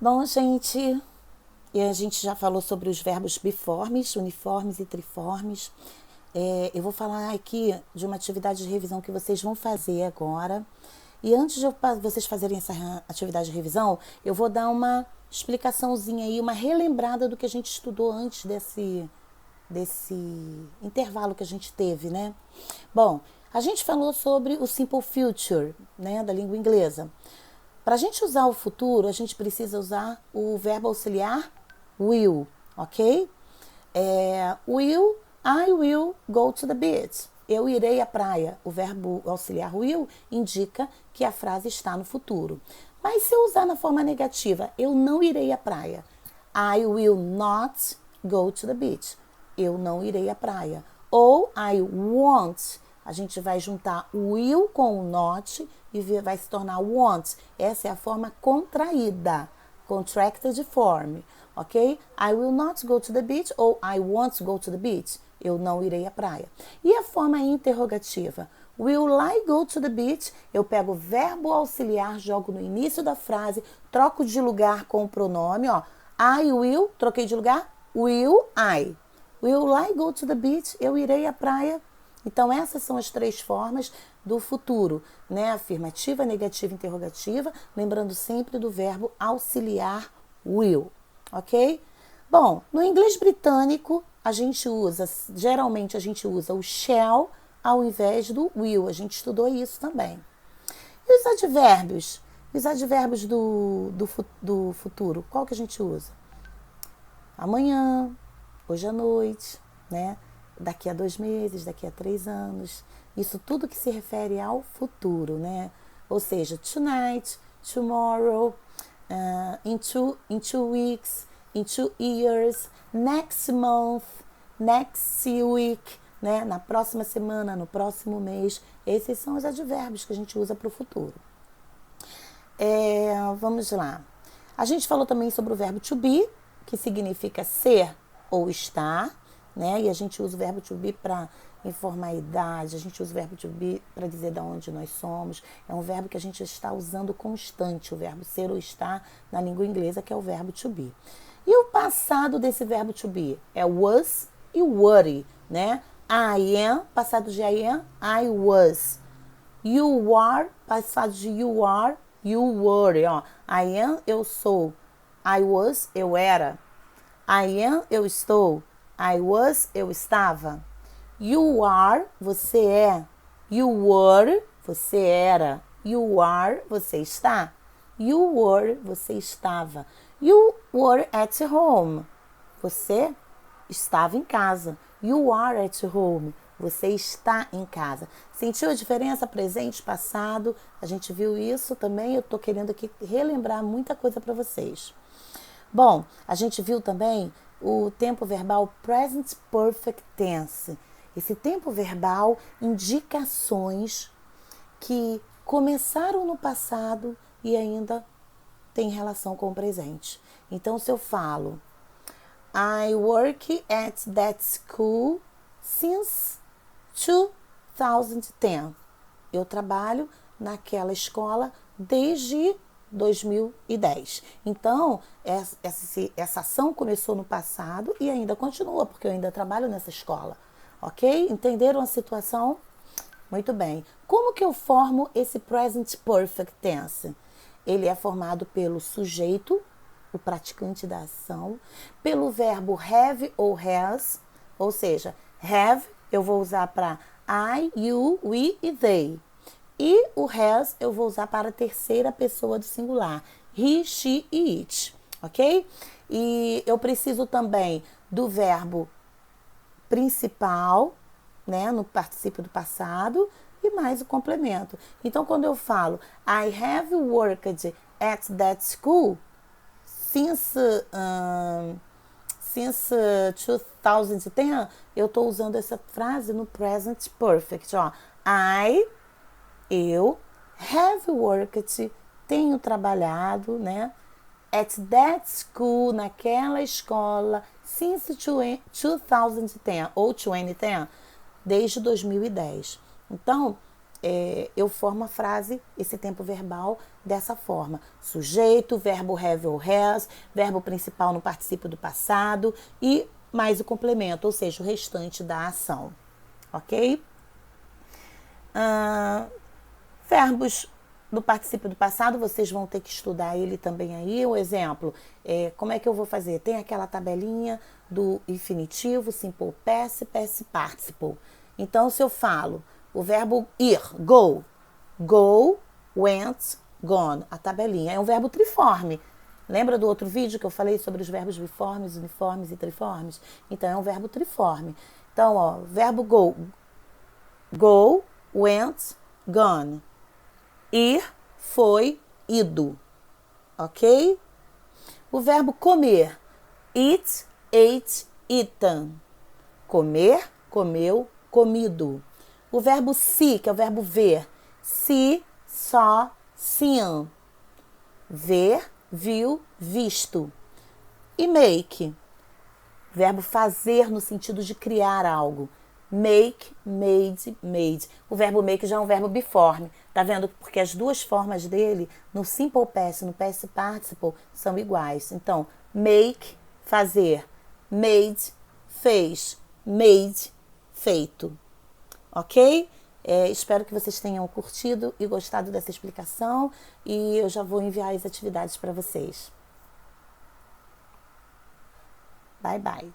Bom, gente, e a gente já falou sobre os verbos biformes, uniformes e triformes. Eu vou falar aqui de uma atividade de revisão que vocês vão fazer agora. E antes de vocês fazerem essa atividade de revisão, eu vou dar uma explicaçãozinha aí, uma relembrada do que a gente estudou antes desse intervalo que a gente teve, né? Bom, a gente falou sobre o simple future, né, da língua inglesa. Para a gente usar o futuro, a gente precisa usar o verbo auxiliar will, ok? I will go to the beach. Eu irei à praia. O verbo auxiliar will indica que a frase está no futuro. Mas se eu usar na forma negativa, eu não irei à praia. I will not go to the beach. Eu não irei à praia. Ou I won't. A gente vai juntar o will com o not e vai se tornar won't. Essa é a forma contraída, contracted form, ok? I will not go to the beach ou I won't go to the beach. Eu não irei à praia. E a forma interrogativa? Will I go to the beach? Eu pego o verbo auxiliar, jogo no início da frase, troco de lugar com o pronome, ó. I will, troquei de lugar, will I. Will I go to the beach? Eu irei à praia. Então, essas são as três formas do futuro, né? Afirmativa, negativa, interrogativa, lembrando sempre do verbo auxiliar will, ok? Bom, no inglês britânico, geralmente a gente usa o shall ao invés do will, a gente estudou isso também. E os advérbios? Os advérbios do futuro, qual que a gente usa? Amanhã, hoje à noite, né? Daqui a 2 meses, daqui a 3 anos. Isso tudo que se refere ao futuro, né? Ou seja, tonight, tomorrow, in two weeks, in 2 years, next month, next week, né? Na próxima semana, no próximo mês. Esses são os advérbios que a gente usa para o futuro. Vamos lá. A gente falou também sobre o verbo to be, que significa ser ou estar, né? E a gente usa o verbo to be para informar a idade, a gente usa o verbo to be para dizer de onde nós somos. É um verbo que a gente está usando constante, o verbo ser ou estar na língua inglesa, que é o verbo to be. E o passado desse verbo to be é was e were, né? I am, passado de I am, I was. You are, passado de you are, you were, ó. I am, eu sou. I was, eu era. I am, eu estou. I was, eu estava. You are, você é. You were, você era. You are, você está. You were, você estava. You were at home. Você estava em casa. You are at home. Você está em casa. Sentiu a diferença presente, passado? A gente viu isso também. Eu estou querendo aqui relembrar muita coisa para vocês. Bom, a gente viu também o tempo verbal present perfect tense. Esse tempo verbal indica ações que começaram no passado e ainda tem relação com o presente. Então, se eu falo I work at that school since 2010. Eu trabalho naquela escola desde 2010. Então, essa ação começou no passado e ainda continua, porque eu ainda trabalho nessa escola. Ok? Entenderam a situação? Muito bem. Como que eu formo esse present perfect tense? Ele é formado pelo sujeito, o praticante da ação, pelo verbo have ou has, ou seja, have eu vou usar para I, you, we e they. E o has eu vou usar para a terceira pessoa do singular, he, she e it, ok? E eu preciso também do verbo principal, né, no particípio do passado, e mais o complemento. Então, quando eu falo I have worked at that school since 2010, eu estou usando essa frase no present perfect. Ó. Eu have worked, tenho trabalhado, né? At that school, naquela escola, since 2010, ou 2010, desde 2010. Então, eu formo a frase, esse tempo verbal, dessa forma. Sujeito, verbo have ou has, verbo principal no particípio do passado e mais o complemento, ou seja, o restante da ação. Ok? Verbos do particípio do passado, vocês vão ter que estudar ele também aí. O exemplo, como é que eu vou fazer? Tem aquela tabelinha do infinitivo, simple past, past participle. Então, se eu falo o verbo ir, go, go, went, gone, a tabelinha. É um verbo triforme. Lembra do outro vídeo que eu falei sobre os verbos biformes, uniformes e triformes? Então, é um verbo triforme. Então, ó, verbo go, go, went, gone. Ir, foi, ido. Ok? O verbo comer. Eat, ate, eaten. Comer, comeu, comido. O verbo see, que é o verbo ver. See, saw, seen. Ver, viu, visto. E make. Verbo fazer no sentido de criar algo. Make, made, made. O verbo make já é um verbo biforme. Tá vendo? Porque as duas formas dele, no simple past e no past participle, são iguais. Então, make, fazer. Made, fez. Made, feito. Ok? Espero que vocês tenham curtido e gostado dessa explicação. E eu já vou enviar as atividades para vocês. Bye, bye.